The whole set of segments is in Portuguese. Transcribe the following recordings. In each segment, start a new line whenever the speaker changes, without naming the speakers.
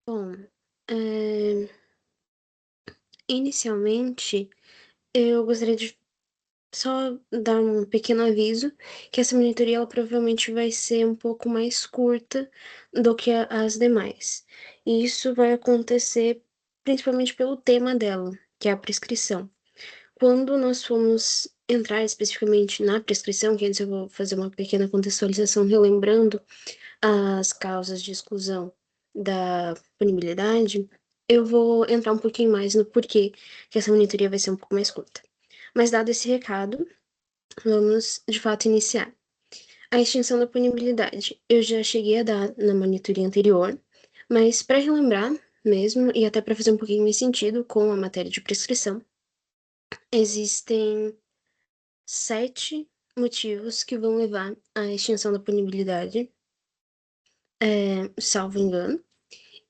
Bom, eh, inicialmente, eu gostaria de só dar um pequeno aviso que essa monitoria ela provavelmente vai ser um pouco mais curta do que as demais. E isso vai acontecer principalmente pelo tema dela, que é a prescrição. Quando nós formos entrar especificamente na prescrição, que antes eu vou fazer uma pequena contextualização relembrando as causas de exclusão da punibilidade, eu vou entrar um pouquinho mais no porquê que essa monitoria vai ser um pouco mais curta. Mas dado esse recado, vamos de fato iniciar. A extinção da punibilidade. Eu já cheguei a dar na monitoria anterior, mas para relembrar mesmo, e até para fazer um pouquinho mais sentido com a matéria de prescrição, existem 7 motivos que vão levar à extinção da punibilidade, salvo engano.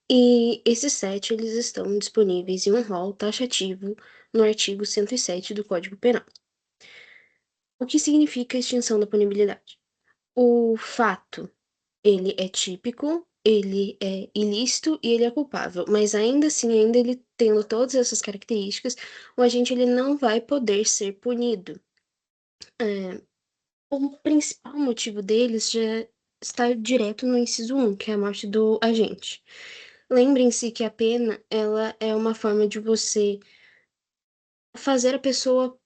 E esses 7, eles estão disponíveis em um rol taxativo no artigo 107 do Código Penal. O que significa a extinção da punibilidade? O fato, ele é típico, ele é ilícito e ele é culpável, mas ainda assim, ainda ele tendo todas essas características, o agente ele não vai poder ser punido. O principal motivo deles já está direto no inciso 1, que é a morte do agente. Lembrem-se que a pena, ela é uma forma de você fazer a pessoa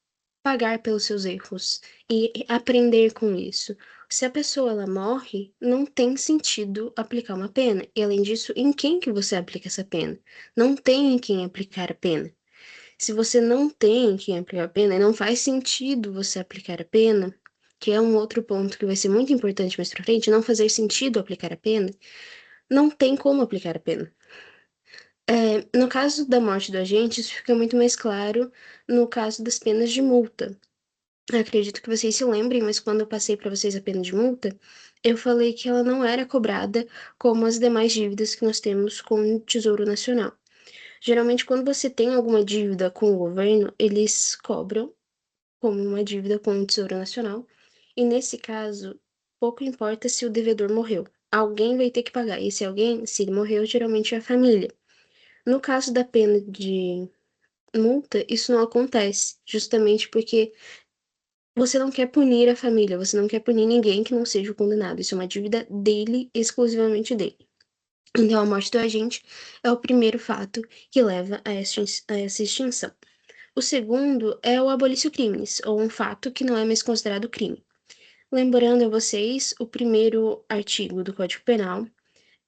pagar pelos seus erros e aprender com isso. Se a pessoa ela morre, não tem sentido aplicar uma pena. E além disso, em quem que você aplica essa pena? Não tem em quem aplicar a pena. Se você não tem em quem aplicar a pena, não faz sentido você aplicar a pena, que é um outro ponto que vai ser muito importante mais pra frente, não fazer sentido aplicar a pena, não tem como aplicar a pena. No caso da morte do agente, isso fica muito mais claro no caso das penas de multa. Acredito que vocês se lembrem, mas quando eu passei para vocês a pena de multa, eu falei que ela não era cobrada como as demais dívidas que nós temos com o Tesouro Nacional. Geralmente, quando você tem alguma dívida com o governo, eles cobram como uma dívida com o Tesouro Nacional, e nesse caso, pouco importa se o devedor morreu. Alguém vai ter que pagar, e se alguém, se ele morreu, geralmente é a família. No caso da pena de multa, isso não acontece, justamente porque você não quer punir a família, você não quer punir ninguém que não seja o condenado. Isso é uma dívida dele, exclusivamente dele. Então, a morte do agente é o primeiro fato que leva a essa extinção. O segundo é o abolício crimes, ou um fato que não é mais considerado crime. Lembrando a vocês, o primeiro artigo do Código Penal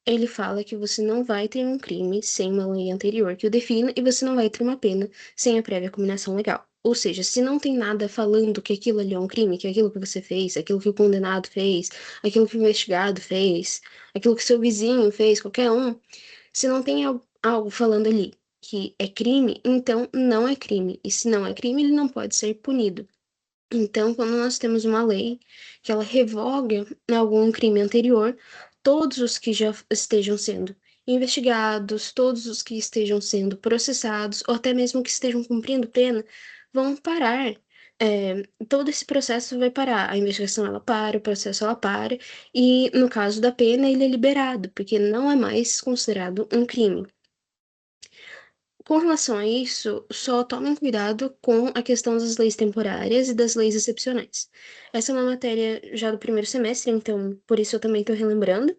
ele fala que você não vai ter um crime sem uma lei anterior que o defina e você não vai ter uma pena sem a prévia cominação legal. Ou seja, se não tem nada falando que aquilo ali é um crime, que aquilo que você fez, aquilo que o condenado fez, aquilo que o investigado fez, aquilo que seu vizinho fez, qualquer um, se não tem algo falando ali que é crime, então não é crime. E se não é crime, ele não pode ser punido. Então, quando nós temos uma lei que ela revoga algum crime anterior, todos os que já estejam sendo investigados, todos os que estejam sendo processados, ou até mesmo que estejam cumprindo pena, vão parar. Todo esse processo vai parar. A investigação ela para, o processo ela para, e no caso da pena, ele é liberado, porque não é mais considerado um crime. Com relação a isso, só tomem cuidado com a questão das leis temporárias e das leis excepcionais. Essa é uma matéria já do primeiro semestre, então por isso eu também estou relembrando,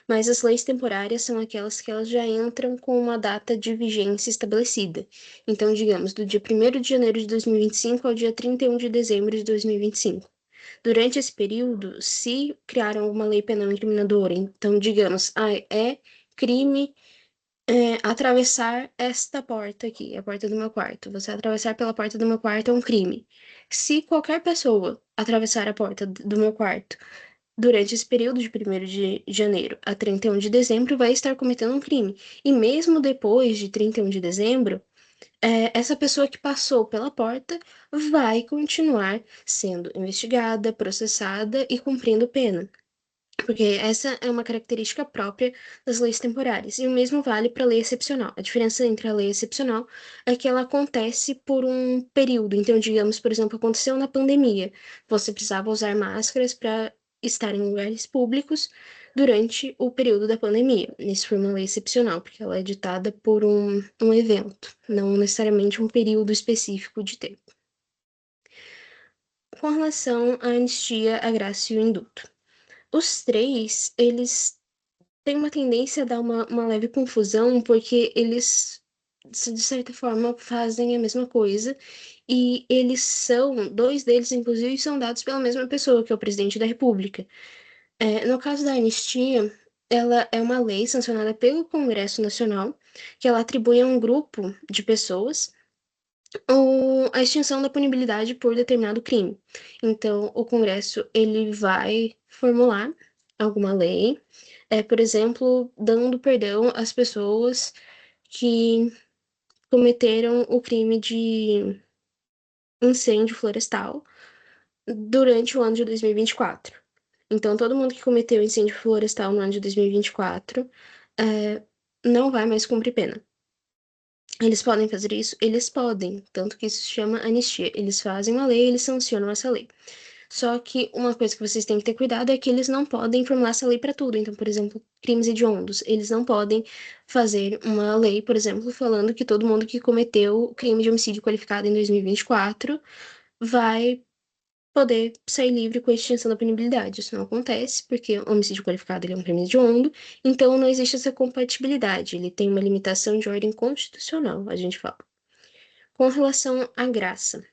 mas as leis temporárias são aquelas que elas já entram com uma data de vigência estabelecida. Então, digamos, do dia 1º de janeiro de 2025 ao dia 31 de dezembro de 2025. Durante esse período, se criaram alguma lei penal incriminadora, então, digamos, é crime atravessar esta porta aqui, a porta do meu quarto. Você atravessar pela porta do meu quarto é um crime. Se qualquer pessoa atravessar a porta do meu quarto durante esse período de 1º de janeiro a 31 de dezembro, vai estar cometendo um crime. E mesmo depois de 31 de dezembro, essa pessoa que passou pela porta vai continuar sendo investigada, processada e cumprindo pena. Porque essa é uma característica própria das leis temporárias. E o mesmo vale para a lei excepcional. A diferença entre a lei excepcional é que ela acontece por um período. Então, digamos, por exemplo, aconteceu na pandemia. Você precisava usar máscaras para estar em lugares públicos durante o período da pandemia. Isso foi uma lei excepcional, porque ela é ditada por um evento, não necessariamente um período específico de tempo. Com relação à anistia, a graça e o indulto. Os três, eles têm uma tendência a dar uma leve confusão, porque eles, de certa forma, fazem a mesma coisa, e eles são, dois deles, inclusive, são dados pela mesma pessoa, que é o presidente da República. No caso da anistia, ela é uma lei sancionada pelo Congresso Nacional, que ela atribui a um grupo de pessoas a extinção da punibilidade por determinado crime. Então, o Congresso ele vai formular alguma lei, por exemplo, dando perdão às pessoas que cometeram o crime de incêndio florestal durante o ano de 2024. Então, todo mundo que cometeu incêndio florestal no ano de 2024 não vai mais cumprir pena. Eles podem fazer isso? Eles podem, tanto que isso se chama anistia. Eles fazem uma lei, eles sancionam essa lei. Só que uma coisa que vocês têm que ter cuidado é que eles não podem formular essa lei para tudo. Então, por exemplo, crimes hediondos, eles não podem fazer uma lei, por exemplo, falando que todo mundo que cometeu crime de homicídio qualificado em 2024 vai poder sair livre com a extinção da punibilidade. Isso não acontece, porque o homicídio qualificado ele é um crime hediondo, então não existe essa compatibilidade. Ele tem uma limitação de ordem constitucional, a gente fala. Com relação à graça.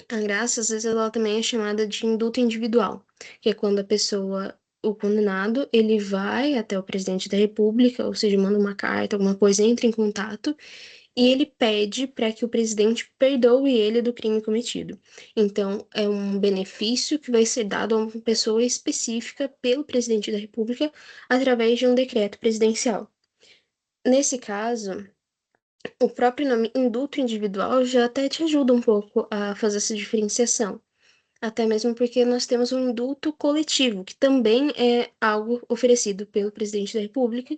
A graça, às vezes, ela também é chamada de indulto individual, que é quando a pessoa, o condenado, ele vai até o presidente da República, ou seja, manda uma carta, alguma coisa, entra em contato, e ele pede para que o presidente perdoe ele do crime cometido. Então, é um benefício que vai ser dado a uma pessoa específica pelo presidente da República através de um decreto presidencial. Nesse caso, o próprio nome indulto individual já até te ajuda um pouco a fazer essa diferenciação. Até mesmo porque nós temos um indulto coletivo, que também é algo oferecido pelo presidente da República,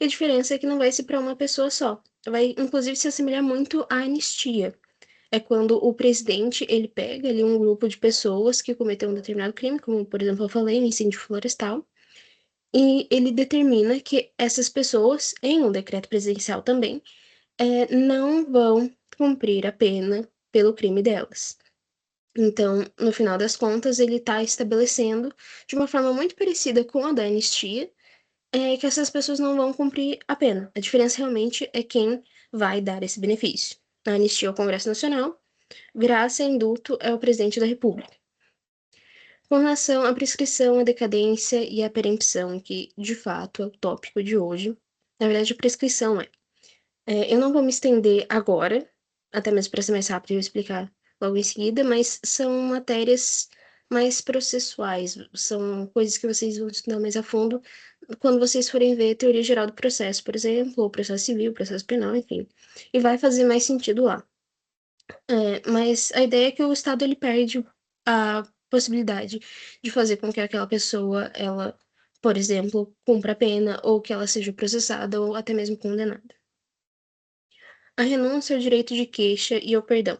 e a diferença é que não vai ser para uma pessoa só. Vai, inclusive, se assemelhar muito à anistia. É quando o presidente, ele pega ali um grupo de pessoas que cometeu um determinado crime, como, por exemplo, eu falei, um incêndio florestal, e ele determina que essas pessoas, em um decreto presidencial também, não vão cumprir a pena pelo crime delas. Então, no final das contas, ele está estabelecendo, de uma forma muito parecida com a da anistia, que essas pessoas não vão cumprir a pena. A diferença realmente é quem vai dar esse benefício. A anistia é o Congresso Nacional, graça e indulto é o presidente da República. Com relação à prescrição, à decadência e à perempção, que de fato é o tópico de hoje, na verdade, a prescrição eu não vou me estender agora, até mesmo para ser mais rápido eu explicar logo em seguida, mas são matérias mais processuais, são coisas que vocês vão estudar mais a fundo quando vocês forem ver teoria geral do processo, por exemplo, ou processo civil, processo penal, enfim. E vai fazer mais sentido lá. Mas a ideia é que o Estado ele perde a possibilidade de fazer com que aquela pessoa, ela, por exemplo, cumpra a pena, ou que ela seja processada, ou até mesmo condenada. A renúncia ao direito de queixa e ao perdão.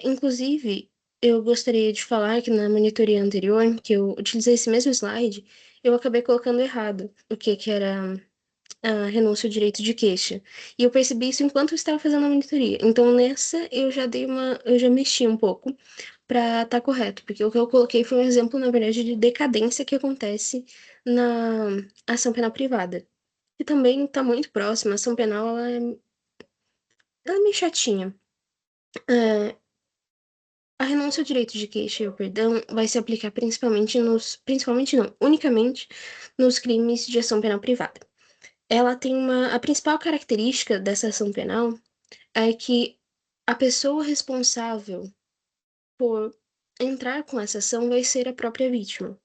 Inclusive, eu gostaria de falar que na monitoria anterior, que eu utilizei esse mesmo slide, eu acabei colocando errado o que era a renúncia ao direito de queixa. E eu percebi isso enquanto eu estava fazendo a monitoria. Então, nessa, eu já mexi um pouco para estar correto, porque o que eu coloquei foi um exemplo, na verdade, de decadência que acontece na ação penal privada. E também está muito próxima, a ação penal, ela é meio chatinha. É, A renúncia ao direito de queixa e o perdão vai se aplicar principalmente não, unicamente nos crimes de ação penal privada. A principal característica dessa ação penal é que a pessoa responsável por entrar com essa ação vai ser a própria vítima,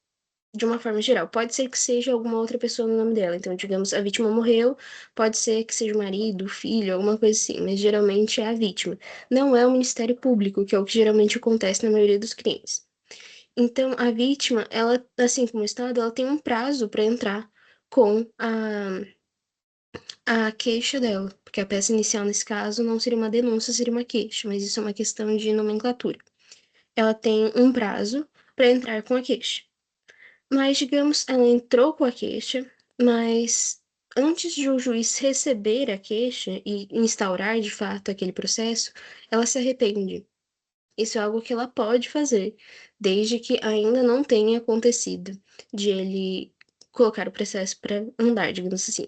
de uma forma geral. Pode ser que seja alguma outra pessoa no nome dela. Então, digamos, a vítima morreu, pode ser que seja o marido, o filho, alguma coisa assim, mas geralmente é a vítima. Não é o Ministério Público, que é o que geralmente acontece na maioria dos crimes. Então, a vítima, ela, assim como o Estado, ela tem um prazo para entrar com a queixa dela, porque a peça inicial, nesse caso, não seria uma denúncia, seria uma queixa, mas isso é uma questão de nomenclatura. Ela tem um prazo para entrar com a queixa. Mas, digamos, ela entrou com a queixa, mas antes de o juiz receber a queixa e instaurar de fato aquele processo, ela se arrepende. Isso é algo que ela pode fazer, desde que ainda não tenha acontecido de ele colocar o processo para andar, digamos assim.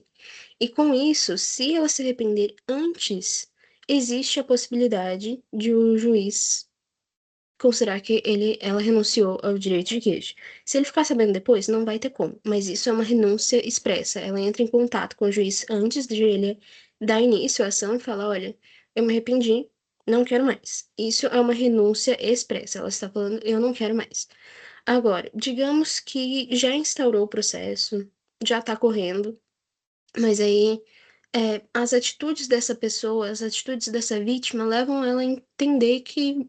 E com isso, se ela se arrepender antes, existe a possibilidade de o juiz considerar que ela renunciou ao direito de queixa. Se ele ficar sabendo depois, não vai ter como, mas isso é uma renúncia expressa. Ela entra em contato com o juiz antes de ele dar início à ação e fala: olha, eu me arrependi, não quero mais. Isso é uma renúncia expressa. Ela está falando: eu não quero mais. Agora, digamos que já instaurou o processo, já está correndo, mas aí as atitudes dessa pessoa, as atitudes dessa vítima levam ela a entender que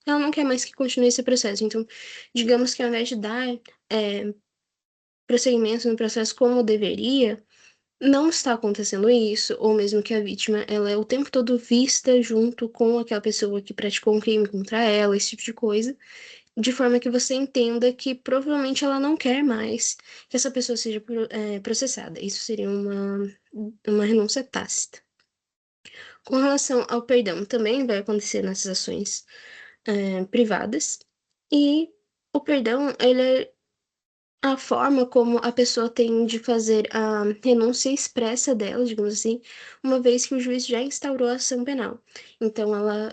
ela não quer mais que continue esse processo. Então, digamos que ao invés de dar é, prosseguimento no processo como deveria, não está acontecendo isso, ou mesmo que a vítima ela é o tempo todo vista junto com aquela pessoa que praticou um crime contra ela, esse tipo de coisa, de forma que você entenda que provavelmente ela não quer mais que essa pessoa seja processada. Isso seria uma renúncia tácita. Com relação ao perdão, também vai acontecer nessas ações privadas, e o perdão, ele é a forma como a pessoa tem de fazer a renúncia expressa dela, digamos assim, uma vez que o juiz já instaurou a ação penal. Então,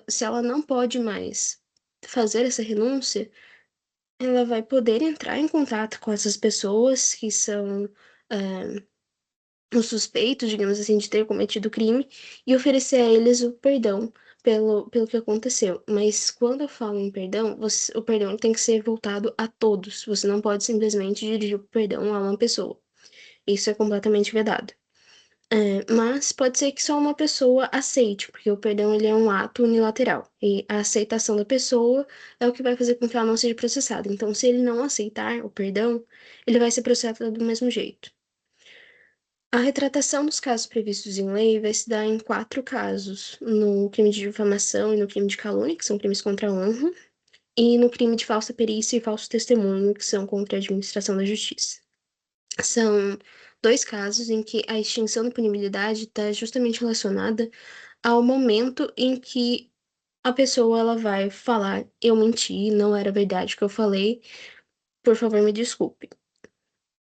se ela não pode mais fazer essa renúncia, ela vai poder entrar em contato com essas pessoas que são os suspeitos, digamos assim, de ter cometido o crime e oferecer a eles o perdão pelo que aconteceu. Mas quando eu falo em perdão, o perdão tem que ser voltado a todos. Você não pode simplesmente dirigir o perdão a uma pessoa. Isso é completamente vedado. Mas pode ser que só uma pessoa aceite, porque o perdão ele é um ato unilateral. E a aceitação da pessoa é o que vai fazer com que ela não seja processada. Então, se ele não aceitar o perdão, ele vai ser processado do mesmo jeito. A retratação dos casos previstos em lei vai se dar em 4 casos: no crime de difamação e no crime de calúnia, que são crimes contra a honra, e no crime de falsa perícia e falso testemunho, que são contra a administração da justiça. São 2 casos em que a extinção da punibilidade está justamente relacionada ao momento em que a pessoa ela vai falar: eu menti, não era verdade o que eu falei, por favor me desculpe.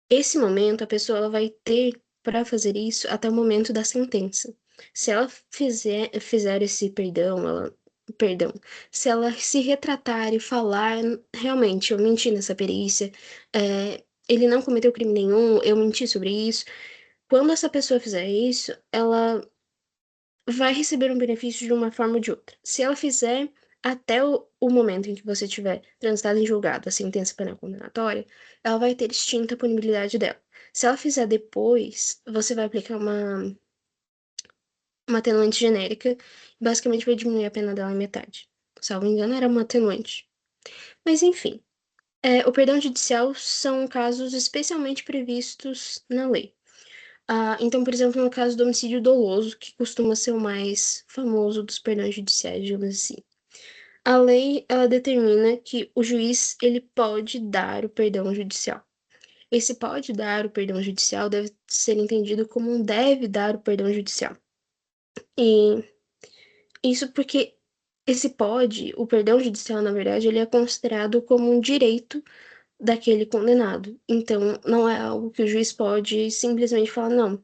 Esse momento, a pessoa ela vai ter para fazer isso até o momento da sentença. Se ela fizer esse perdão, se ela se retratar e falar, realmente, eu menti nessa perícia, ele não cometeu crime nenhum, eu menti sobre isso. Quando essa pessoa fizer isso, ela vai receber um benefício de uma forma ou de outra. Se ela fizer até o momento em que você tiver transitado em julgado a sentença penal condenatória, ela vai ter extinta a punibilidade dela. Se ela fizer depois, você vai aplicar uma atenuante genérica, e basicamente vai diminuir a pena dela em metade. Salvo engano, era uma atenuante. Mas enfim, o perdão judicial são casos especialmente previstos na lei. Então, por exemplo, no caso do homicídio doloso, que costuma ser o mais famoso dos perdões judiciais, digamos assim. A lei, ela determina que o juiz, ele pode dar o perdão judicial. Esse pode dar o perdão judicial deve ser entendido como um deve dar o perdão judicial. E isso porque o perdão judicial, na verdade, ele é considerado como um direito daquele condenado. Então, não é algo que o juiz pode simplesmente falar: não,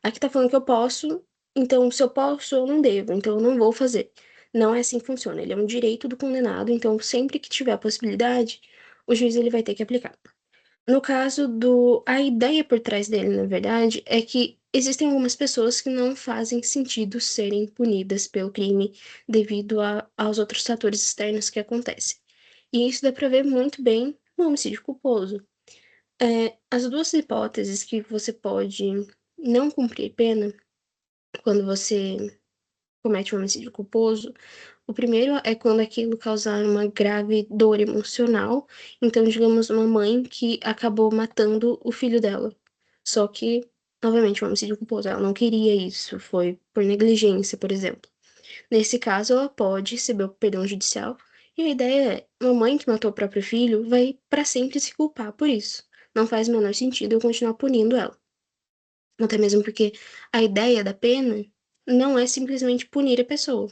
aqui tá falando que eu posso, então se eu posso, eu não devo, então eu não vou fazer. Não é assim que funciona. Ele é um direito do condenado, então sempre que tiver a possibilidade, o juiz ele vai ter que aplicar. No caso a ideia por trás dele, na verdade, é que existem algumas pessoas que não fazem sentido serem punidas pelo crime devido aos outros fatores externos que acontecem. E isso dá pra ver muito bem no homicídio culposo. As duas hipóteses que você pode não cumprir pena quando você comete um homicídio culposo, o primeiro é quando aquilo causar uma grave dor emocional. Então, digamos, uma mãe que acabou matando o filho dela. Só que, novamente, um homicídio culposo, ela não queria isso, foi por negligência, por exemplo. Nesse caso, ela pode receber o perdão judicial. E a ideia é, uma mãe que matou o próprio filho vai para sempre se culpar por isso. não faz o menor sentido eu continuar punindo ela. Até mesmo porque a ideia da pena não é simplesmente punir a pessoa.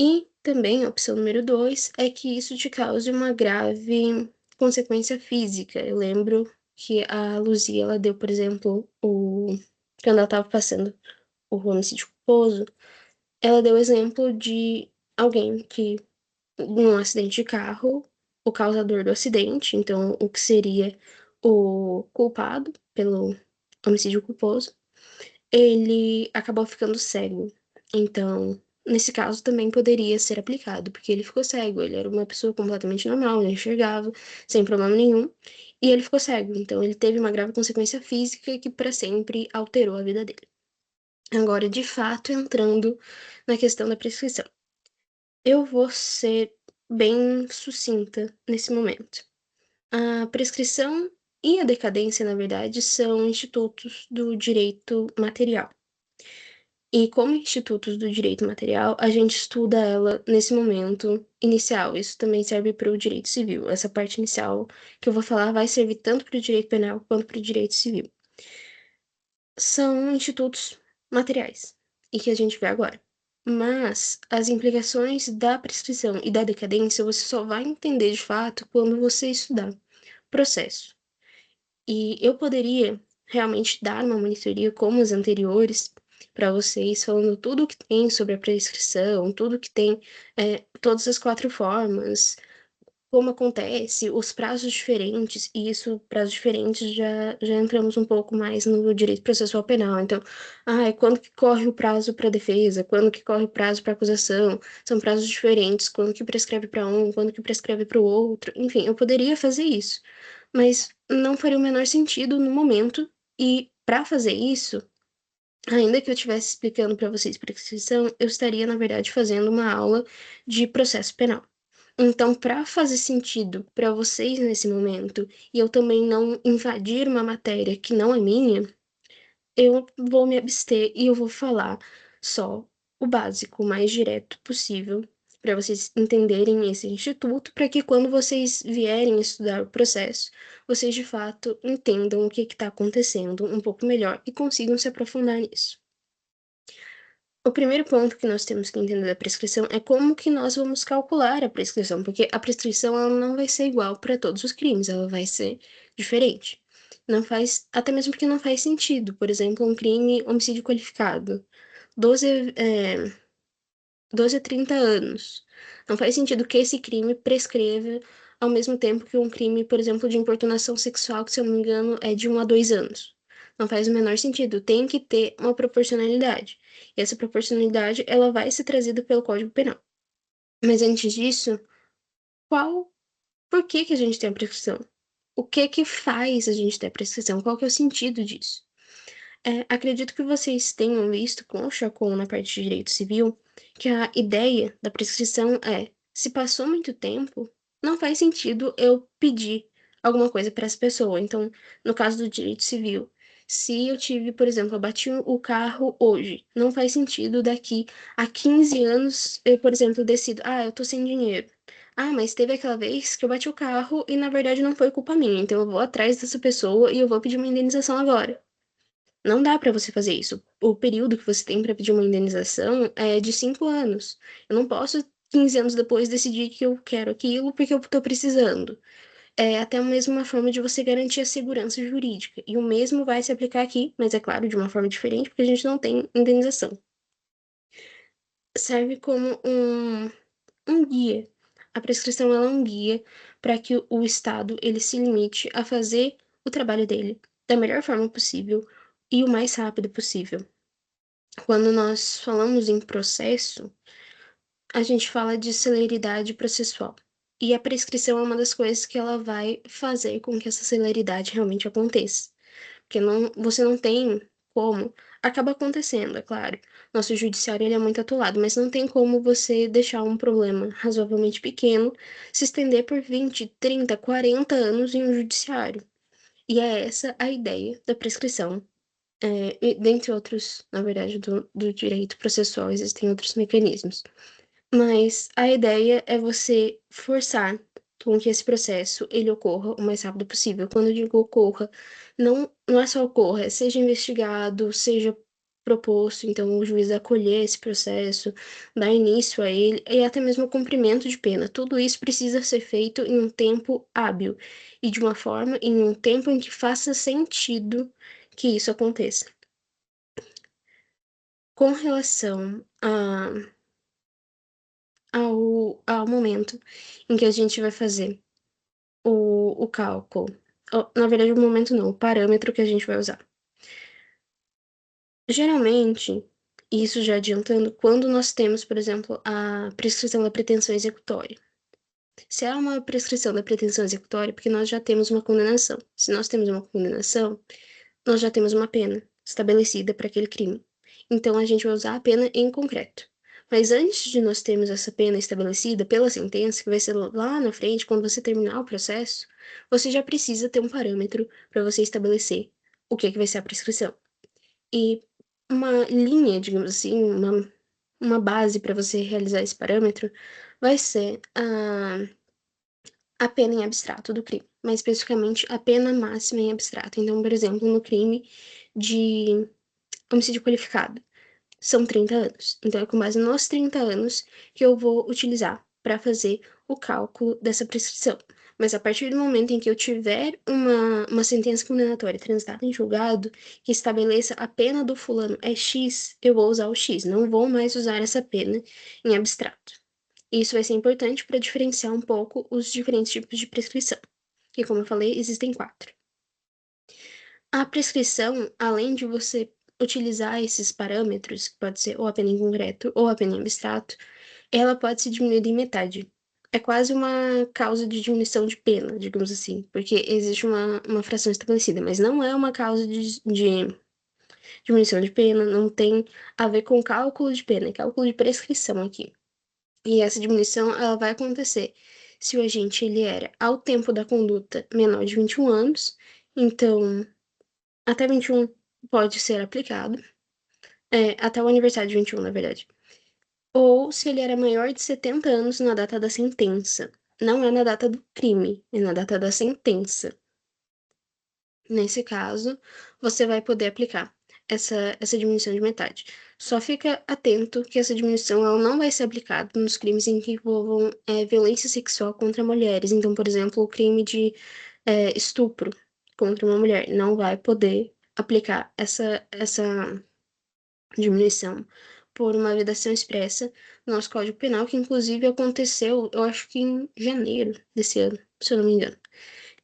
E também a opção número 2 é que isso te cause uma grave consequência física. Eu lembro que a Luzia, ela deu, por exemplo, quando ela estava passando o homicídio culposo, ela deu exemplo de alguém que, num acidente de carro, o causador do acidente, então o que seria o culpado pelo homicídio culposo, ele acabou ficando cego. Então, nesse caso também poderia ser aplicado, porque ele ficou cego, ele era uma pessoa completamente normal, ele enxergava sem problema nenhum, e ele ficou cego. Então, ele teve uma grave consequência física que para sempre alterou a vida dele. Agora, de fato, entrando na questão da prescrição. Eu vou ser bem sucinta nesse momento. A prescrição e a decadência, na verdade, são institutos do direito material. E como institutos do direito material, a gente estuda ela nesse momento inicial. Isso também serve para o direito civil. Essa parte inicial que eu vou falar vai servir tanto para o direito penal quanto para o direito civil. São institutos materiais e que a gente vê agora. Mas as implicações da prescrição e da decadência você só vai entender de fato quando você estudar processo. E eu poderia realmente dar uma monitoria como as anteriores para vocês, falando tudo o que tem sobre a prescrição, tudo que tem, todas as 4 formas, como acontece, os prazos diferentes, e isso, prazos diferentes, já entramos um pouco mais no direito processual penal. Então, quando que corre o prazo para defesa, quando que corre o prazo para acusação, são prazos diferentes, quando que prescreve para um, quando que prescreve para o outro, enfim, eu poderia fazer isso, mas não faria o menor sentido no momento, e para fazer isso, ainda que eu estivesse explicando para vocês prescrição, eu estaria, na verdade, fazendo uma aula de processo penal. Então, para fazer sentido para vocês nesse momento, e eu também não invadir uma matéria que não é minha, eu vou me abster e eu vou falar só o básico, o mais direto possível, para vocês entenderem esse instituto, para que quando vocês vierem estudar o processo, vocês de fato entendam o que está acontecendo um pouco melhor e consigam se aprofundar nisso. O primeiro ponto que nós temos que entender da prescrição é como que nós vamos calcular a prescrição, porque a prescrição ela não vai ser igual para todos os crimes, ela vai ser diferente. Não faz, até mesmo porque não faz sentido. Por exemplo, um crime homicídio qualificado, 12, 12 a 30 anos. Não faz sentido que esse crime prescreva ao mesmo tempo que um crime, por exemplo, de importunação sexual, que se eu não me engano é de 1 a 2 anos. Não faz o menor sentido. Tem que ter uma proporcionalidade. E essa proporcionalidade, ela vai ser trazida pelo Código Penal. Mas antes disso, qual, por que que a gente tem a prescrição? O que que faz a gente ter a prescrição? Qual que é o sentido disso? Acredito que vocês tenham visto com o Chacon na parte de direito civil que a ideia da prescrição é: se passou muito tempo, não faz sentido eu pedir alguma coisa para essa pessoa. Então, no caso do direito civil, se eu tive, por exemplo, eu bati o carro hoje, não faz sentido daqui a 15 anos eu, por exemplo, decido, eu tô sem dinheiro. Mas teve aquela vez que eu bati o carro e na verdade não foi culpa minha, então eu vou atrás dessa pessoa e eu vou pedir uma indenização agora. Não dá para você fazer isso. O período que você tem para pedir uma indenização é de 5 anos. Eu não posso, 15 anos depois, decidir que eu quero aquilo porque eu estou precisando. É até mesmo uma forma de você garantir a segurança jurídica. E o mesmo vai se aplicar aqui, mas é claro, de uma forma diferente, porque a gente não tem indenização. Serve como um guia. A prescrição ela é um guia para que o Estado ele se limite a fazer o trabalho dele da melhor forma possível e o mais rápido possível. Quando nós falamos em processo, a gente fala de celeridade processual. E a prescrição é uma das coisas que ela vai fazer com que essa celeridade realmente aconteça. Porque você não tem como. Acaba acontecendo, é claro. Nosso judiciário ele é muito atolado, mas não tem como você deixar um problema razoavelmente pequeno se estender por 20, 30, 40 anos em um judiciário. E é essa a ideia da prescrição. E dentre outros, na verdade, do direito processual, existem outros mecanismos. Mas a ideia é você forçar. com que esse processo ele ocorra o mais rápido possível. Quando eu digo ocorra, não é só ocorra, seja investigado, seja proposto, então o juiz acolher esse processo, dar início a ele, e até mesmo o cumprimento de pena. Tudo isso precisa ser feito em um tempo hábil e de uma forma, em um tempo em que faça sentido que isso aconteça. Com relação ao momento em que a gente vai fazer o cálculo. Na verdade, o momento não, o parâmetro que a gente vai usar. Geralmente, isso já adiantando, quando nós temos, por exemplo, a prescrição da pretensão executória. Se é uma prescrição da pretensão executória, porque nós já temos uma condenação. Se nós temos uma condenação, nós já temos uma pena estabelecida para aquele crime. Então, a gente vai usar a pena em concreto. Mas antes de nós termos essa pena estabelecida pela sentença, que vai ser lá na frente, quando você terminar o processo, você já precisa ter um parâmetro para você estabelecer o que vai ser a prescrição. E uma linha, digamos assim, uma base para você realizar esse parâmetro vai ser a pena em abstrato do crime, mais especificamente a pena máxima em abstrato. Então, por exemplo, no crime de homicídio qualificado, são 30 anos. Então, é com base nos 30 anos que eu vou utilizar para fazer o cálculo dessa prescrição. Mas a partir do momento em que eu tiver uma sentença condenatória transitada em julgado que estabeleça a pena do fulano é X, eu vou usar o X, não vou mais usar essa pena em abstrato. Isso vai ser importante para diferenciar um pouco os diferentes tipos de prescrição, que, como eu falei, existem quatro. A prescrição, além de você utilizar esses parâmetros, que pode ser ou a pena em concreto ou a pena em abstrato, ela pode ser diminuída em metade. É quase uma causa de diminuição de pena, digamos assim, porque existe uma fração estabelecida, mas não é uma causa de diminuição de pena, não tem a ver com cálculo de pena, é cálculo de prescrição aqui. E essa diminuição, ela vai acontecer se o agente ele era, ao tempo da conduta, menor de 21 anos, então até 21 pode ser aplicado, até o aniversário de 21, na verdade. Ou se ele era maior de 70 anos na data da sentença. Não é na data do crime, é na data da sentença. Nesse caso, você vai poder aplicar essa diminuição de metade. Só fica atento que essa diminuição ela não vai ser aplicada nos crimes em que envolvam violência sexual contra mulheres. Então, por exemplo, o crime de estupro contra uma mulher não vai poder aplicar essa diminuição por uma vedação expressa no nosso Código Penal, que inclusive aconteceu, eu acho que em janeiro desse ano, se eu não me engano,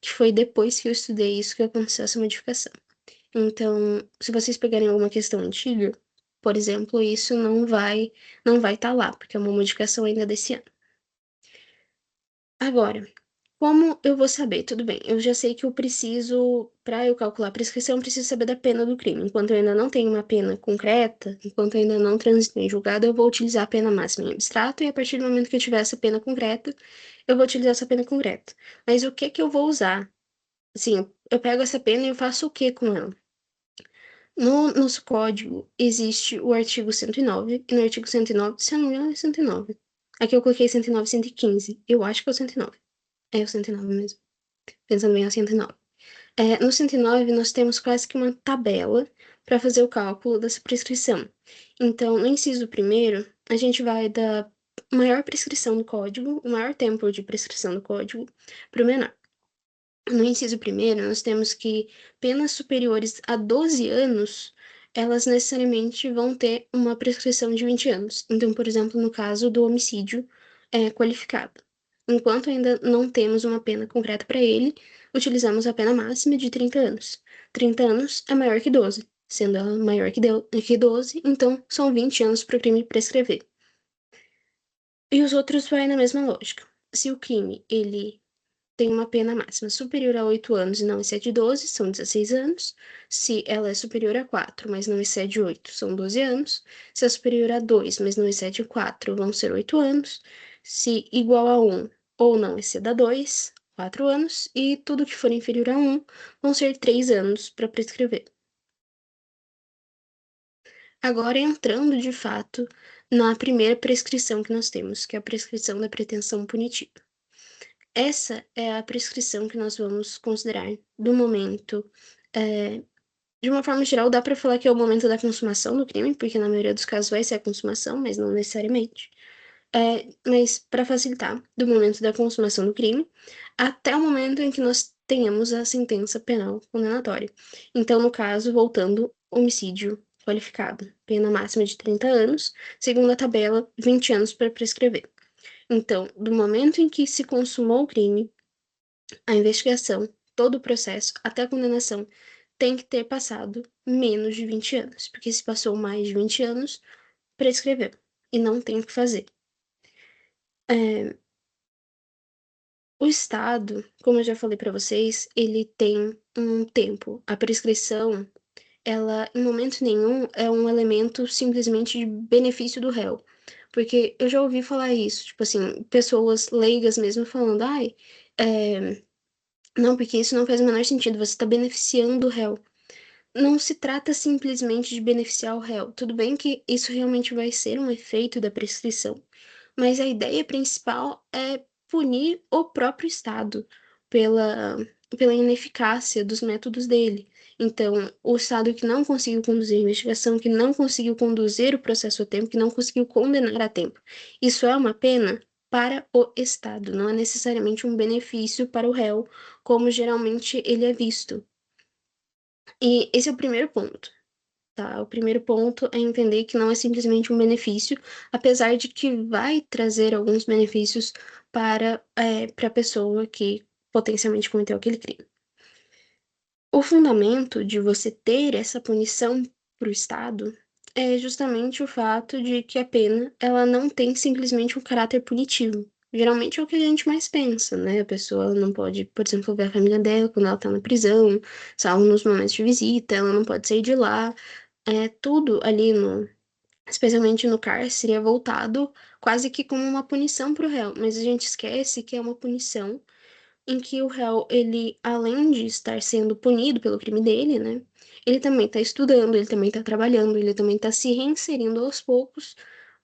que foi depois que eu estudei isso que aconteceu essa modificação. Então, se vocês pegarem alguma questão antiga, por exemplo, isso não vai estar lá, porque é uma modificação ainda desse ano. Agora, como eu vou saber? Tudo bem, eu já sei que eu preciso, para eu calcular a prescrição, eu preciso saber da pena do crime. Enquanto eu ainda não tenho uma pena concreta, enquanto eu ainda não transitei em julgado, eu vou utilizar a pena máxima em abstrato, e a partir do momento que eu tiver essa pena concreta, eu vou utilizar essa pena concreta. Mas o que que eu vou usar? Assim, eu pego essa pena e eu faço o que com ela? No nosso código existe o artigo 109, e no artigo 109, se eu não me engano, é 109. Aqui eu coloquei 109 e 115. Eu acho que é o 109. É o 109 mesmo. Pensando bem, é o 109. No 109, nós temos quase que uma tabela para fazer o cálculo dessa prescrição. Então, no inciso primeiro, a gente vai da maior prescrição do código, o maior tempo de prescrição do código, para o menor. No inciso primeiro, nós temos que penas superiores a 12 anos, elas necessariamente vão ter uma prescrição de 20 anos. Então, por exemplo, no caso do homicídio qualificado. Enquanto ainda não temos uma pena concreta para ele, utilizamos a pena máxima de 30 anos. 30 anos é maior que 12, sendo ela maior que 12, então são 20 anos para o crime prescrever. E os outros vai na mesma lógica. Se o crime, ele tem uma pena máxima superior a 8 anos e não excede 12, são 16 anos. Se ela é superior a 4, mas não excede 8, são 12 anos. Se é superior a 2, mas não excede 4, vão ser 8 anos. Se igual a 1 ou não exceda 2, 4 anos. E tudo que for inferior a 1 vão ser 3 anos para prescrever. Agora, entrando de fato na primeira prescrição que nós temos, que é a prescrição da pretensão punitiva. Essa é a prescrição que nós vamos considerar do momento. De uma forma geral, dá para falar que é o momento da consumação do crime, porque na maioria dos casos vai ser a consumação, mas não necessariamente. Mas para facilitar, do momento da consumação do crime até o momento em que nós tenhamos a sentença penal condenatória. Então, no caso, voltando, homicídio qualificado, pena máxima de 30 anos, segundo a tabela, 20 anos para prescrever. Então, do momento em que se consumou o crime, a investigação, todo o processo, até a condenação, tem que ter passado menos de 20 anos, porque se passou mais de 20 anos, prescreveu e não tem o que fazer. O Estado, como eu já falei para vocês, ele tem um tempo. A prescrição, ela, em momento nenhum, é um elemento simplesmente de benefício do réu. Porque eu já ouvi falar isso, tipo assim, pessoas leigas mesmo falando, ai, não, porque isso não faz o menor sentido, você está beneficiando o réu. Não se trata simplesmente de beneficiar o réu. Tudo bem que isso realmente vai ser um efeito da prescrição, mas a ideia principal é punir o próprio Estado pela, pela ineficácia dos métodos dele. Então, o Estado que não conseguiu conduzir a investigação, que não conseguiu conduzir o processo a tempo, que não conseguiu condenar a tempo. Isso é uma pena para o Estado, não é necessariamente um benefício para o réu, como geralmente ele é visto. E esse é o primeiro ponto. Tá? O primeiro ponto é entender que não é simplesmente um benefício, apesar de que vai trazer alguns benefícios para a pessoa que potencialmente cometeu aquele crime. O fundamento de você ter essa punição para o Estado é justamente o fato de que a pena ela não tem simplesmente um caráter punitivo. Geralmente é o que a gente mais pensa, né? A pessoa não pode, por exemplo, ver a família dela quando ela tá na prisão, salvo nos momentos de visita, ela não pode sair de lá, tudo ali no, especialmente no cárcere, é voltado quase que como uma punição para o réu, mas a gente esquece que é uma punição em que o réu, ele, além de estar sendo punido pelo crime dele, né, ele também está estudando, ele também está trabalhando, ele também está se reinserindo aos poucos,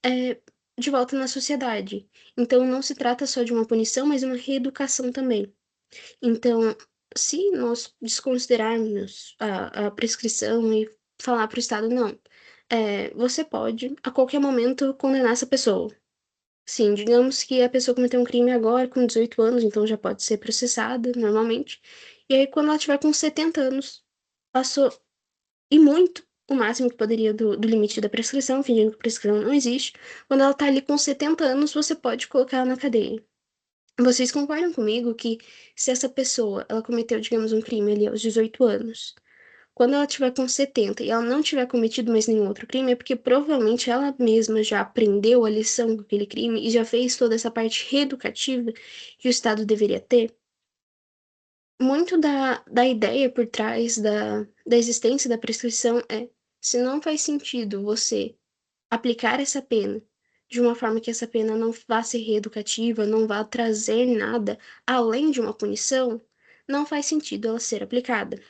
é, de volta na sociedade. Então, não se trata só de uma punição, mas uma reeducação também. Então, se nós desconsiderarmos a prescrição e falar para o Estado, não, você pode, a qualquer momento, condenar essa pessoa. Sim, digamos que a pessoa cometeu um crime agora com 18 anos, então já pode ser processada normalmente. E aí, quando ela tiver com 70 anos, passou e muito o máximo que poderia do limite da prescrição, fingindo que a prescrição não existe. Quando ela tá ali com 70 anos, você pode colocar ela na cadeia. Vocês concordam comigo que se essa pessoa, ela cometeu, digamos, um crime ali aos 18 anos, quando ela tiver com 70 e ela não tiver cometido mais nenhum outro crime, é porque provavelmente ela mesma já aprendeu a lição com aquele crime e já fez toda essa parte reeducativa que o Estado deveria ter? Muito da ideia por trás da existência da prescrição é: se não faz sentido você aplicar essa pena de uma forma que essa pena não vá ser reeducativa, não vá trazer nada além de uma punição, não faz sentido ela ser aplicada.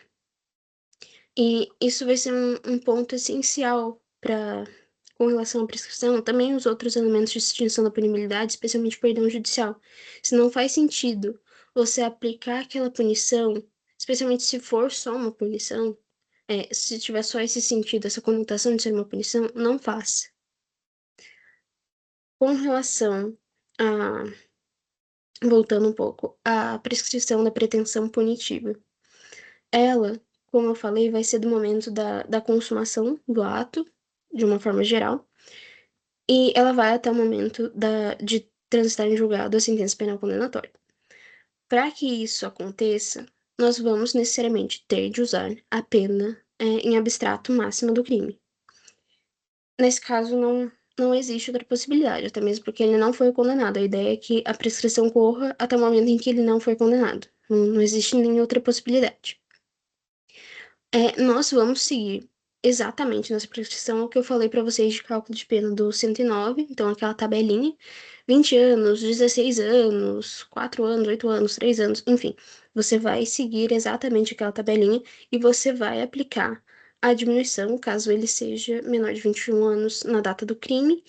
E isso vai ser um ponto essencial para com relação à prescrição, também os outros elementos de extinção da punibilidade, especialmente perdão judicial. Se não faz sentido você aplicar aquela punição, especialmente se for só uma punição, se tiver só esse sentido, essa conotação de ser uma punição, não faça. Com relação a, voltando um pouco, à prescrição da pretensão punitiva. Ela, como eu falei, vai ser do momento da consumação do ato, de uma forma geral, e ela vai até o momento de transitar em julgado a sentença penal condenatória. Para que isso aconteça, nós vamos necessariamente ter de usar a pena em abstrato máxima do crime. Nesse caso, não existe outra possibilidade, até mesmo porque ele não foi condenado. A ideia é que a prescrição corra até o momento em que ele não foi condenado. Não existe nenhuma outra possibilidade. Nós vamos seguir exatamente nessa prescrição o que eu falei para vocês de cálculo de pena do 109, então aquela tabelinha, 20 anos, 16 anos, 4 anos, 8 anos, 3 anos, enfim. Você vai seguir exatamente aquela tabelinha e você vai aplicar a diminuição, caso ele seja menor de 21 anos na data do crime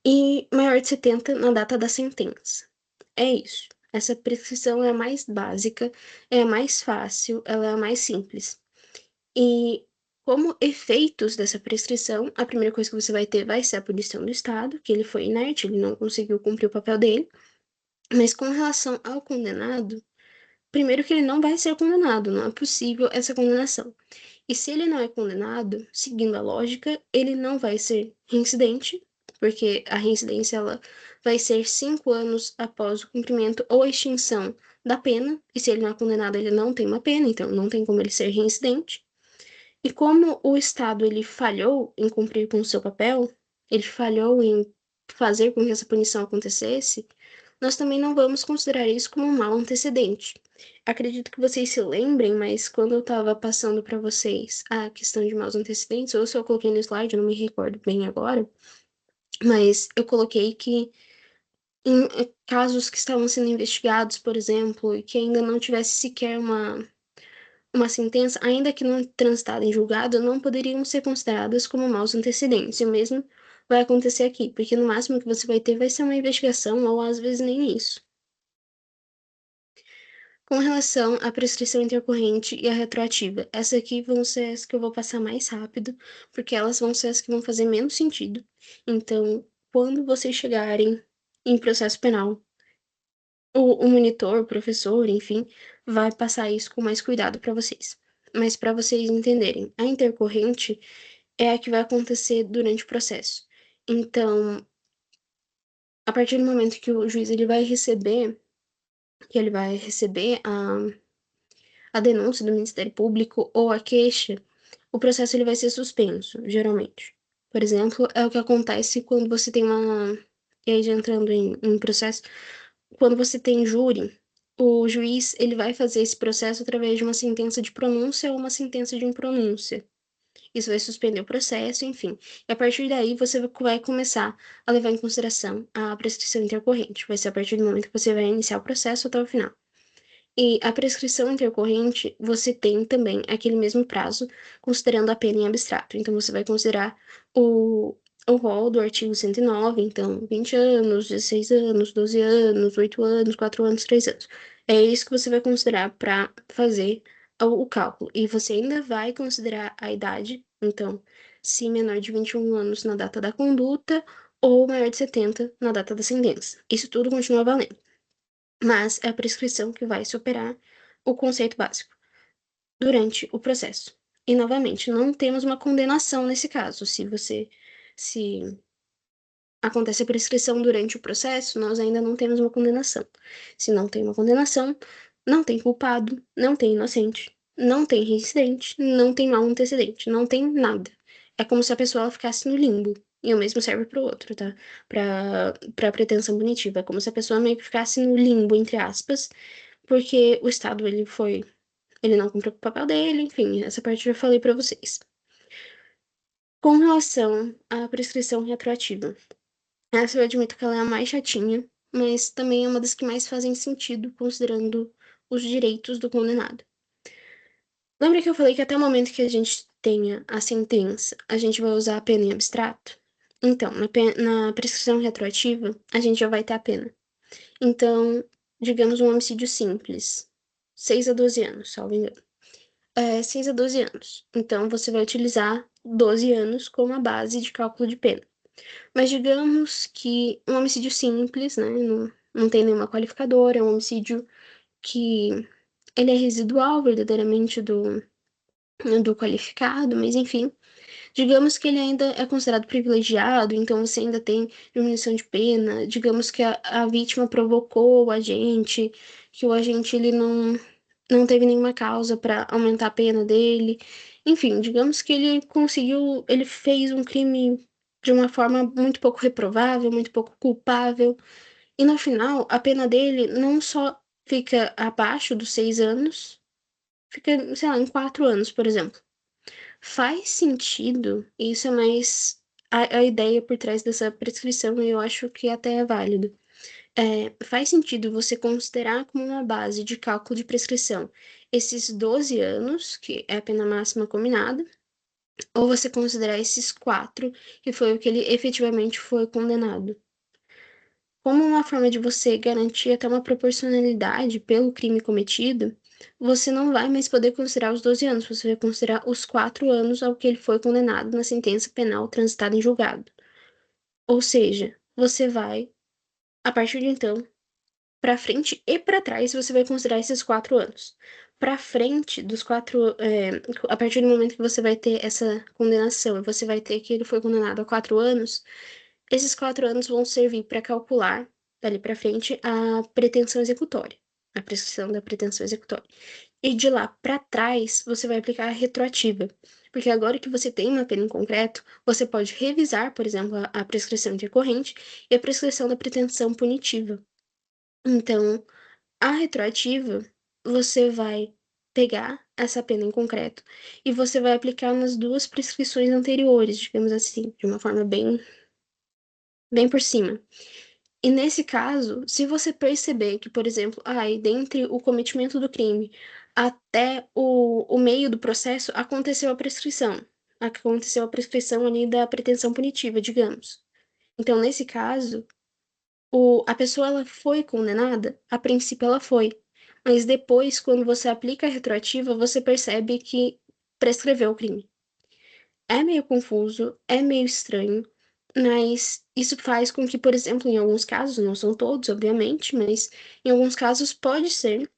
e maior de 70 na data da sentença. É isso. Essa prescrição é a mais básica, é a mais fácil, ela é a mais simples. E como efeitos dessa prescrição, a primeira coisa que você vai ter vai ser a punição do Estado, que ele foi inerte, ele não conseguiu cumprir o papel dele. Mas com relação ao condenado, primeiro que ele não vai ser condenado, não é possível essa condenação. E se ele não é condenado, seguindo a lógica, ele não vai ser reincidente, porque a reincidência ela vai ser 5 anos após o cumprimento ou a extinção da pena, e se ele não é condenado, ele não tem uma pena, então não tem como ele ser reincidente. E como o Estado ele falhou em cumprir com o seu papel, ele falhou em fazer com que essa punição acontecesse, nós também não vamos considerar isso como um mau antecedente. Acredito que vocês se lembrem, mas quando eu estava passando para vocês a questão de maus antecedentes, ou se eu coloquei no slide, eu não me recordo bem agora, mas eu coloquei que em casos que estavam sendo investigados, por exemplo, e que ainda não tivesse sequer uma sentença, ainda que não transitada em julgado, não poderiam ser consideradas como maus antecedentes. E o mesmo vai acontecer aqui, porque no máximo que você vai ter vai ser uma investigação, ou às vezes nem isso. Com relação à prescrição intercorrente e à retroativa, essas aqui vão ser as que eu vou passar mais rápido, porque elas vão ser as que vão fazer menos sentido. Então, quando vocês chegarem em processo penal, o monitor, o professor, enfim, vai passar isso com mais cuidado para vocês. Mas para vocês entenderem, a intercorrente é a que vai acontecer durante o processo. Então, a partir do momento que o juiz ele vai receber a denúncia do Ministério Público ou a queixa, o processo ele vai ser suspenso, geralmente. Por exemplo, é o que acontece quando você tem uma. E aí, já entrando em processo, quando você tem júri, o juiz ele vai fazer esse processo através de uma sentença de pronúncia ou uma sentença de impronúncia. Isso vai suspender o processo, enfim. E a partir daí, você vai começar a levar em consideração a prescrição intercorrente. Vai ser a partir do momento que você vai iniciar o processo até o final. E a prescrição intercorrente, você tem também aquele mesmo prazo, considerando a pena em abstrato. Então, você vai considerar o rol do artigo 109, então, 20 anos, 16 anos, 12 anos, 8 anos, 4 anos, 3 anos. É isso que você vai considerar para fazer o cálculo. E você ainda vai considerar a idade, então, se menor de 21 anos na data da conduta ou maior de 70 na data da sentença. Isso tudo continua valendo, mas é a prescrição que vai superar o conceito básico durante o processo. E, novamente, não temos uma condenação nesse caso. Se acontece a prescrição durante o processo, nós ainda não temos uma condenação. Se não tem uma condenação, não tem culpado, não tem inocente, não tem reincidente, não tem mau antecedente, não tem nada. É como se a pessoa ficasse no limbo. E o mesmo serve para o outro, tá? Para pretensão punitiva. É como se a pessoa meio que ficasse no limbo, entre aspas, porque o Estado ele não cumpriu o papel dele, enfim, essa parte eu já falei para vocês. Com relação à prescrição retroativa, essa eu admito que ela é a mais chatinha, mas também é uma das que mais fazem sentido, considerando os direitos do condenado. Lembra que eu falei que até o momento que a gente tenha a sentença, a gente vai usar a pena em abstrato? Então, na prescrição retroativa, a gente já vai ter a pena. Então, digamos um homicídio simples, 6 a 12 anos, salvo engano. 6 a 12 anos. Então, você vai utilizar 12 anos como a base de cálculo de pena. Mas digamos que um homicídio simples, né? Não tem nenhuma qualificadora, é um homicídio que ele é residual verdadeiramente do qualificado, mas enfim. Digamos que ele ainda é considerado privilegiado, então você ainda tem diminuição de pena. Digamos que a vítima provocou o agente, que o agente ele não teve nenhuma causa para aumentar a pena dele. Enfim, digamos que ele fez um crime de uma forma muito pouco reprovável, muito pouco culpável, e no final a pena dele não só fica abaixo dos 6 anos, fica, sei lá, em 4 anos, por exemplo. Faz sentido, isso é mais a ideia por trás dessa prescrição, e eu acho que até é válido. Faz sentido você considerar como uma base de cálculo de prescrição esses 12 anos, que é a pena máxima combinada, ou você considerar esses 4, que foi o que ele efetivamente foi condenado. Como uma forma de você garantir até uma proporcionalidade pelo crime cometido, você não vai mais poder considerar os 12 anos, você vai considerar os 4 anos ao que ele foi condenado na sentença penal transitada em julgado. Ou seja, você vai, a partir de então, para frente e para trás, você vai considerar esses 4 anos. Para frente dos 4, a partir do momento que você vai ter essa condenação, você vai ter que ele foi condenado a 4 anos, esses 4 anos vão servir para calcular, dali para frente, a pretensão executória, a prescrição da pretensão executória. E de lá para trás, você vai aplicar a retroativa. Porque agora que você tem uma pena em concreto, você pode revisar, por exemplo, a prescrição intercorrente e a prescrição da pretensão punitiva. Então, a retroativa, você vai pegar essa pena em concreto e você vai aplicar nas duas prescrições anteriores, digamos assim, de uma forma bem por cima. E nesse caso, se você perceber que, por exemplo, dentre o cometimento do crime até o meio do processo aconteceu a prescrição. Aconteceu a prescrição ali da pretensão punitiva, digamos. Então, nesse caso, a pessoa ela foi condenada, a princípio ela foi. Mas depois, quando você aplica a retroativa, você percebe que prescreveu o crime. É meio confuso, é meio estranho, mas isso faz com que, por exemplo, em alguns casos, não são todos, obviamente, mas em alguns casos pode ser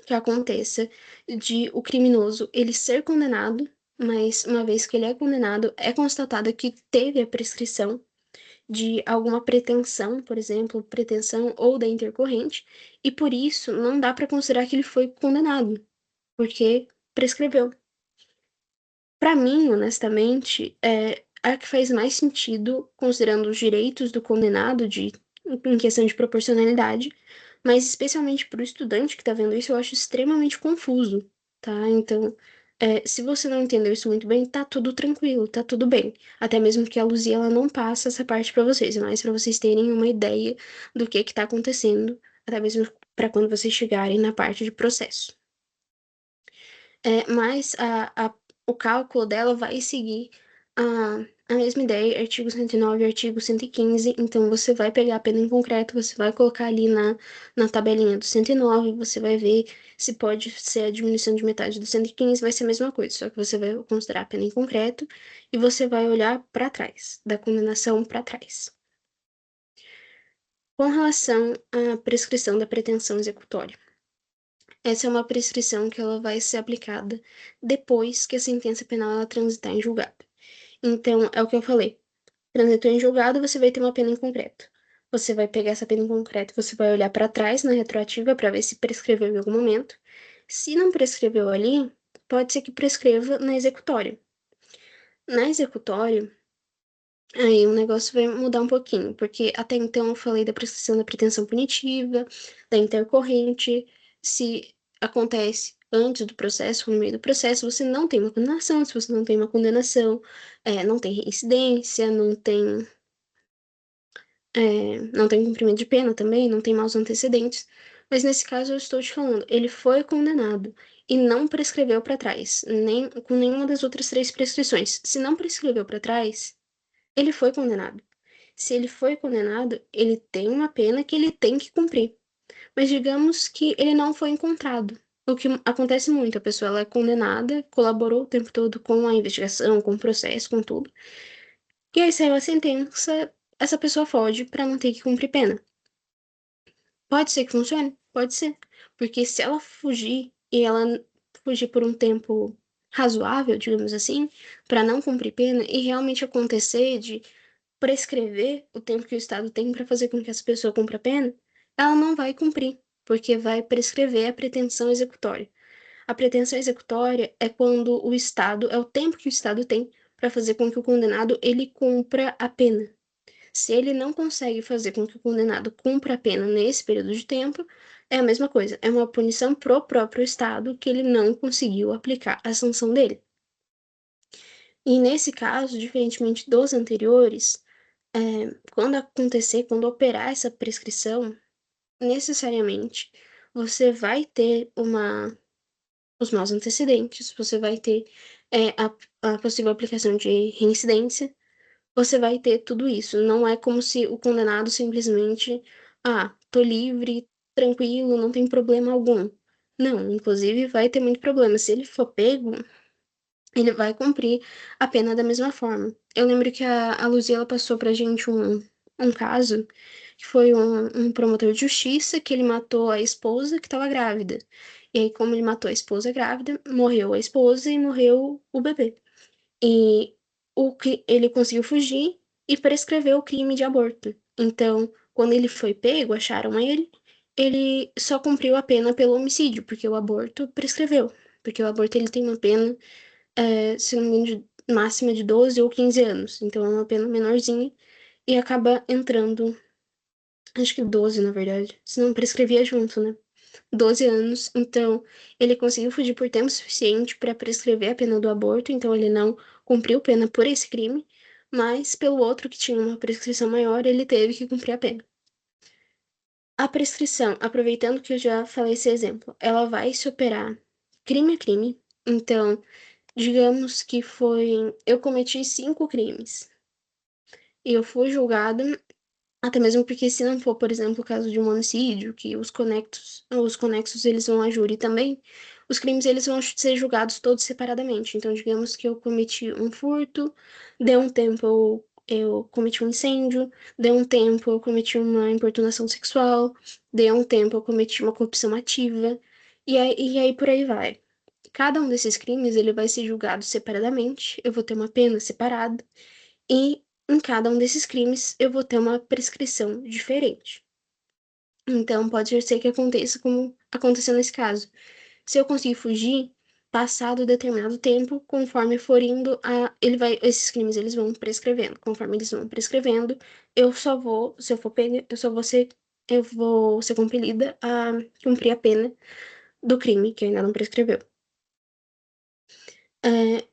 que aconteça de o criminoso ele ser condenado, mas uma vez que ele é condenado, é constatado que teve a prescrição de alguma pretensão, por exemplo, pretensão ou da intercorrente, e por isso não dá para considerar que ele foi condenado, porque prescreveu. Para mim, honestamente, é a que faz mais sentido, considerando os direitos do condenado em questão de proporcionalidade, mas especialmente para o estudante que está vendo isso, eu acho extremamente confuso, tá? Então, se você não entendeu isso muito bem, tá tudo tranquilo, tá tudo bem. Até mesmo que a Luzia ela não passa essa parte para vocês, é mais para vocês terem uma ideia do que está acontecendo, até mesmo para quando vocês chegarem na parte de processo. Mas o cálculo dela vai seguir a mesma ideia, artigo 109 e artigo 115. Então, você vai pegar a pena em concreto, você vai colocar ali na tabelinha do 109, você vai ver se pode ser a diminuição de metade do 115, vai ser a mesma coisa, só que você vai considerar a pena em concreto e você vai olhar para trás, da condenação para trás. Com relação à prescrição da pretensão executória. Essa é uma prescrição que ela vai ser aplicada depois que a sentença penal ela transitar em julgado. Então, é o que eu falei. Transitou em julgado, você vai ter uma pena em concreto. Você vai pegar essa pena em concreto, você vai olhar para trás na retroativa para ver se prescreveu em algum momento. Se não prescreveu ali, pode ser que prescreva na executória. Na executória, aí o negócio vai mudar um pouquinho, porque até então eu falei da prescrição da pretensão punitiva, da intercorrente. Se acontece antes do processo ou no meio do processo, você não tem uma condenação. Se você não tem uma condenação, não tem reincidência, não tem cumprimento de pena também, não tem maus antecedentes. Mas nesse caso eu estou te falando, ele foi condenado e não prescreveu para trás, nem com nenhuma das outras 3 prescrições. Se não prescreveu para trás, ele foi condenado. Se ele foi condenado, ele tem uma pena que ele tem que cumprir. Mas digamos que ele não foi encontrado. O que acontece muito, a pessoa ela é condenada, colaborou o tempo todo com a investigação, com o processo, com tudo. E aí saiu a sentença, essa pessoa foge para não ter que cumprir pena. Pode ser que funcione? Pode ser. Porque se ela fugir e ela fugir por um tempo razoável, digamos assim, para não cumprir pena e realmente acontecer de prescrever o tempo que o Estado tem para fazer com que essa pessoa cumpra a pena, ela não vai cumprir, porque vai prescrever a pretensão executória. A pretensão executória é quando o Estado, é o tempo que o Estado tem para fazer com que o condenado ele cumpra a pena. Se ele não consegue fazer com que o condenado cumpra a pena nesse período de tempo, é a mesma coisa, é uma punição pro próprio Estado que ele não conseguiu aplicar a sanção dele. E nesse caso, diferentemente dos anteriores, quando operar essa prescrição, necessariamente você vai ter os maus antecedentes, você vai ter a possível aplicação de reincidência, você vai ter tudo isso. Não é como se o condenado simplesmente, tô livre, tranquilo, não tem problema algum. Não, inclusive vai ter muito problema. Se ele for pego, ele vai cumprir a pena da mesma forma. Eu lembro que a Luzia, ela passou pra gente um caso, que foi um promotor de justiça, que ele matou a esposa que estava grávida. E aí, como ele matou a esposa grávida, morreu a esposa e morreu o bebê. E ele conseguiu fugir e prescreveu o crime de aborto. Então, quando ele foi pego, acharam ele só cumpriu a pena pelo homicídio, porque o aborto prescreveu. Porque o aborto ele tem uma pena, se não me engano, máxima de 12 ou 15 anos. Então, é uma pena menorzinha e acaba entrando, acho que 12, na verdade. Se não prescrevia junto, né? 12 anos, então ele conseguiu fugir por tempo suficiente para prescrever a pena do aborto, então ele não cumpriu pena por esse crime, mas pelo outro que tinha uma prescrição maior, ele teve que cumprir a pena. A prescrição, aproveitando que eu já falei esse exemplo, ela vai se operar crime a crime, então digamos que eu cometi 5 crimes e eu fui julgada. Até mesmo porque se não for, por exemplo, o caso de um homicídio, que os conexos eles vão a júri também, os crimes eles vão ser julgados todos separadamente. Então, digamos que eu cometi um furto, deu um tempo eu cometi um incêndio, deu um tempo eu cometi uma importunação sexual, deu um tempo eu cometi uma corrupção ativa, e aí por aí vai. Cada um desses crimes ele vai ser julgado separadamente, eu vou ter uma pena separada, e em cada um desses crimes eu vou ter uma prescrição diferente. Então, pode ser que aconteça como aconteceu nesse caso. Se eu conseguir fugir, passado determinado tempo, conforme for indo esses crimes eles vão prescrevendo. Conforme eles vão prescrevendo, se eu for pega, eu vou ser compelida a cumprir a pena do crime que ainda não prescreveu. É,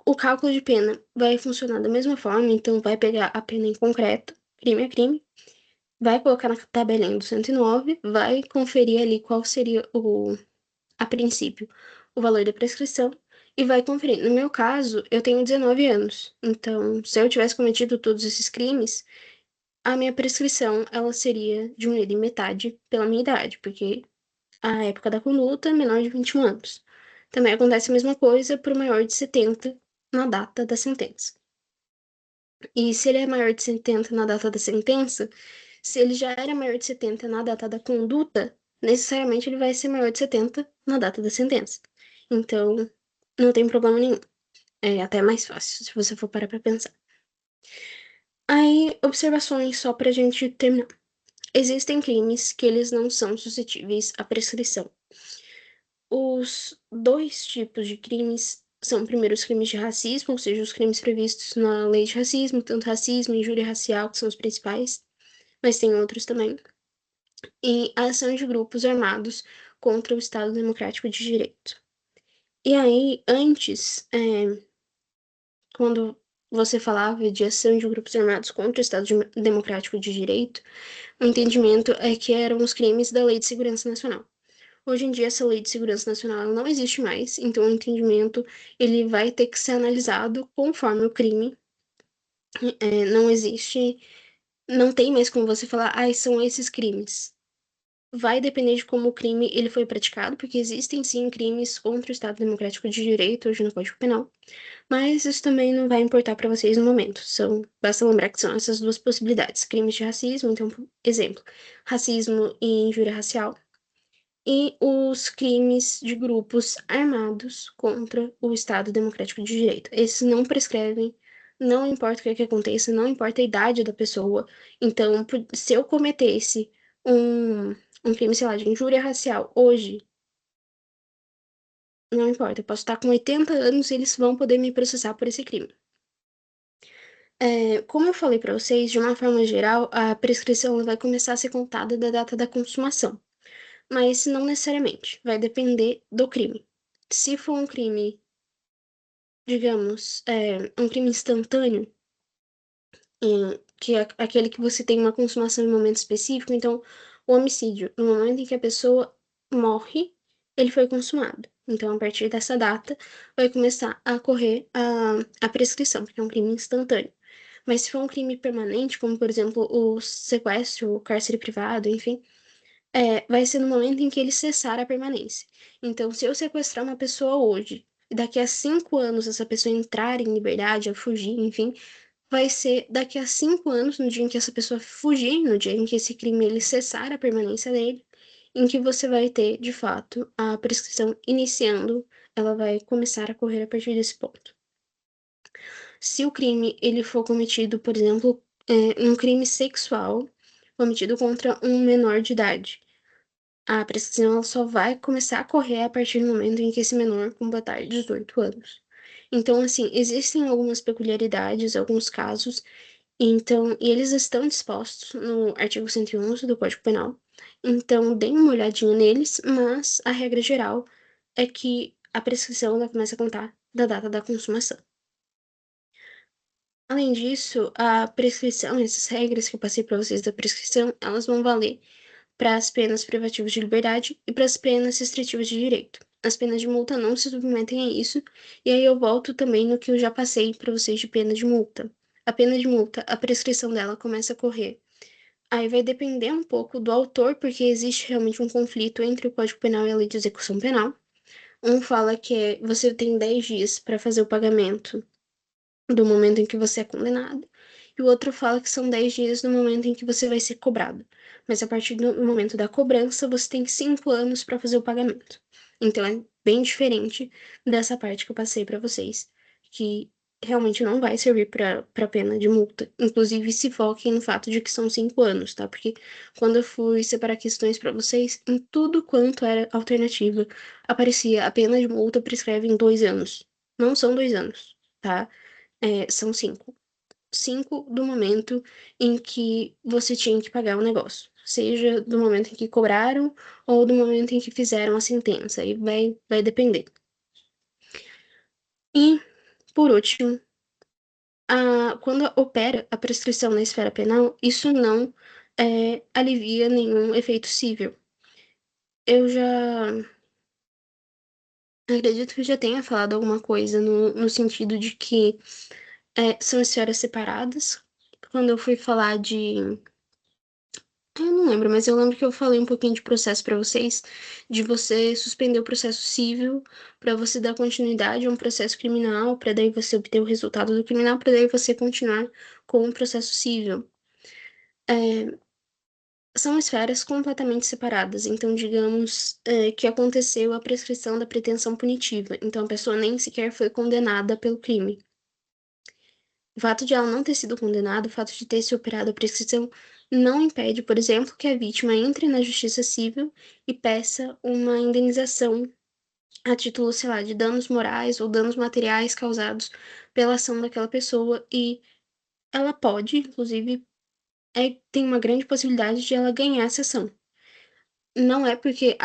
o cálculo de pena vai funcionar da mesma forma, então vai pegar a pena em concreto, crime a crime, vai colocar na tabelinha do 109, vai conferir ali qual seria a princípio, o valor da prescrição e vai conferir. No meu caso, eu tenho 19 anos, então se eu tivesse cometido todos esses crimes, a minha prescrição ela seria diminuída em metade pela minha idade, porque a época da conduta é menor de 21 anos. Também acontece a mesma coisa para o maior de 70 na data da sentença. E se ele é maior de 70 na data da sentença, se ele já era maior de 70 na data da conduta, necessariamente ele vai ser maior de 70 na data da sentença. Então, não tem problema nenhum. É até mais fácil, se você for parar pra pensar. Aí, observações só pra gente terminar. Existem crimes que eles não são suscetíveis à prescrição. Os dois tipos de crimes são, primeiro, os crimes de racismo, ou seja, os crimes previstos na lei de racismo, tanto racismo e injúria racial, que são os principais, mas tem outros também. E a ação de grupos armados contra o Estado Democrático de Direito. E aí, antes, quando você falava de ação de grupos armados contra o Estado Democrático de Direito, o entendimento é que eram os crimes da Lei de Segurança Nacional. Hoje em dia, essa Lei de Segurança Nacional não existe mais, então o entendimento ele vai ter que ser analisado conforme o crime. Não existe, não tem mais como você falar, são esses crimes. Vai depender de como o crime ele foi praticado, porque existem sim crimes contra o Estado Democrático de Direito hoje no Código Penal, mas isso também não vai importar para vocês no momento. Basta lembrar que são essas duas possibilidades: crimes de racismo, então, por exemplo, racismo e injúria racial, e os crimes de grupos armados contra o Estado Democrático de Direito. Esses não prescrevem, não importa o que aconteça, não importa a idade da pessoa. Então, se eu cometesse um crime, sei lá, de injúria racial hoje, não importa, eu posso estar com 80 anos e eles vão poder me processar por esse crime. Como eu falei para vocês, de uma forma geral, a prescrição vai começar a ser contada da data da consumação, mas não necessariamente, vai depender do crime. Se for um crime, digamos, um crime instantâneo, que é aquele que você tem uma consumação em um momento específico, então o homicídio, no momento em que a pessoa morre, ele foi consumado. Então, a partir dessa data, vai começar a correr a prescrição, porque é um crime instantâneo. Mas se for um crime permanente, como por exemplo o sequestro, o cárcere privado, enfim, vai ser no momento em que ele cessar a permanência. Então, se eu sequestrar uma pessoa hoje, e daqui a 5 anos essa pessoa entrar em liberdade, a fugir, enfim, vai ser daqui a 5 anos, no dia em que essa pessoa fugir, no dia em que esse crime ele cessar a permanência dele, em que você vai ter, de fato, a prescrição iniciando, ela vai começar a correr a partir desse ponto. Se o crime ele for cometido, por exemplo, um crime sexual cometido contra um menor de idade, a prescrição ela só vai começar a correr a partir do momento em que esse menor completar 18 anos. Então, assim, existem algumas peculiaridades, alguns casos, então, e eles estão dispostos no artigo 111 do Código Penal. Então, deem uma olhadinha neles, mas a regra geral é que a prescrição ela começa a contar da data da consumação. Além disso, a prescrição, essas regras que eu passei para vocês da prescrição, elas vão valer para as penas privativas de liberdade e para as penas restritivas de direito. As penas de multa não se submetem a isso, e aí eu volto também no que eu já passei para vocês de pena de multa. A pena de multa, a prescrição dela começa a correr. Aí vai depender um pouco do autor, porque existe realmente um conflito entre o Código Penal e a Lei de Execução Penal. Um fala que você tem 10 dias para fazer o pagamento do momento em que você é condenado, e o outro fala que são 10 dias do momento em que você vai ser cobrado. Mas a partir do momento da cobrança, você tem 5 anos para fazer o pagamento. Então é bem diferente dessa parte que eu passei para vocês, que realmente não vai servir para pena de multa. Inclusive, se foquem no fato de que são 5 anos, tá? Porque quando eu fui separar questões para vocês, em tudo quanto era alternativa, aparecia a pena de multa prescreve em 2 anos. Não são 2 anos, tá? São 5. 5 do momento em que você tinha que pagar o negócio. Seja do momento em que cobraram ou do momento em que fizeram a sentença. Aí vai depender. E, por último, quando opera a prescrição na esfera penal, isso não alivia nenhum efeito cível. Eu já acredito que eu já tenha falado alguma coisa no sentido de que são esferas separadas. Quando eu fui falar de eu não lembro, mas eu lembro que eu falei um pouquinho de processo pra vocês, de você suspender o processo civil pra você dar continuidade a um processo criminal, pra daí você obter o resultado do criminal, pra daí você continuar com o processo civil. São esferas completamente separadas. Então, digamos que aconteceu a prescrição da pretensão punitiva. Então, a pessoa nem sequer foi condenada pelo crime. O fato de ela não ter sido condenada, o fato de ter se operado a prescrição, não impede, por exemplo, que a vítima entre na justiça civil e peça uma indenização a título, sei lá, de danos morais ou danos materiais causados pela ação daquela pessoa e ela pode, inclusive, tem uma grande possibilidade de ela ganhar essa ação. Não é porque,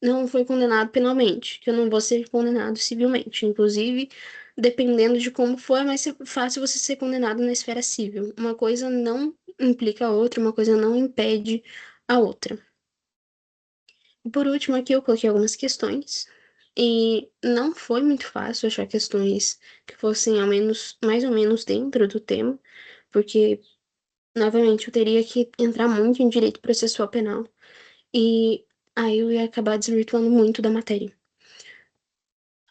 não foi condenado penalmente, que eu não vou ser condenado civilmente. Inclusive, dependendo de como for, é mais fácil você ser condenado na esfera civil. Uma coisa não implica a outra, uma coisa não impede a outra. E por último, aqui eu coloquei algumas questões. E não foi muito fácil achar questões que fossem ao menos, mais ou menos dentro do tema, porque, novamente, eu teria que entrar muito em direito processual penal. E aí eu ia acabar desvirtuando muito da matéria.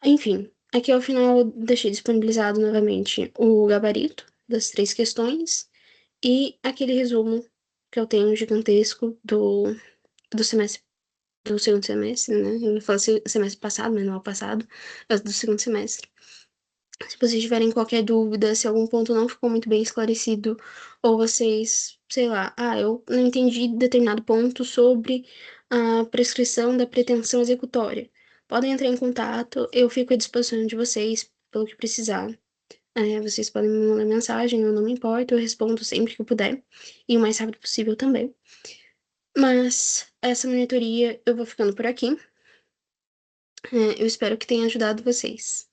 Enfim, aqui ao final eu deixei disponibilizado novamente o gabarito das 3 questões e aquele resumo que eu tenho gigantesco do semestre, do segundo semestre, né? Eu ia falar semestre passado, mas não é o passado, mas do segundo semestre. Se vocês tiverem qualquer dúvida, se algum ponto não ficou muito bem esclarecido, ou vocês, sei lá, eu não entendi determinado ponto sobre a prescrição da pretensão executória, podem entrar em contato, eu fico à disposição de vocês pelo que precisar. Vocês podem me mandar mensagem, eu não me importo, eu respondo sempre que eu puder, e o mais rápido possível também. Mas essa monitoria eu vou ficando por aqui. Eu espero que tenha ajudado vocês.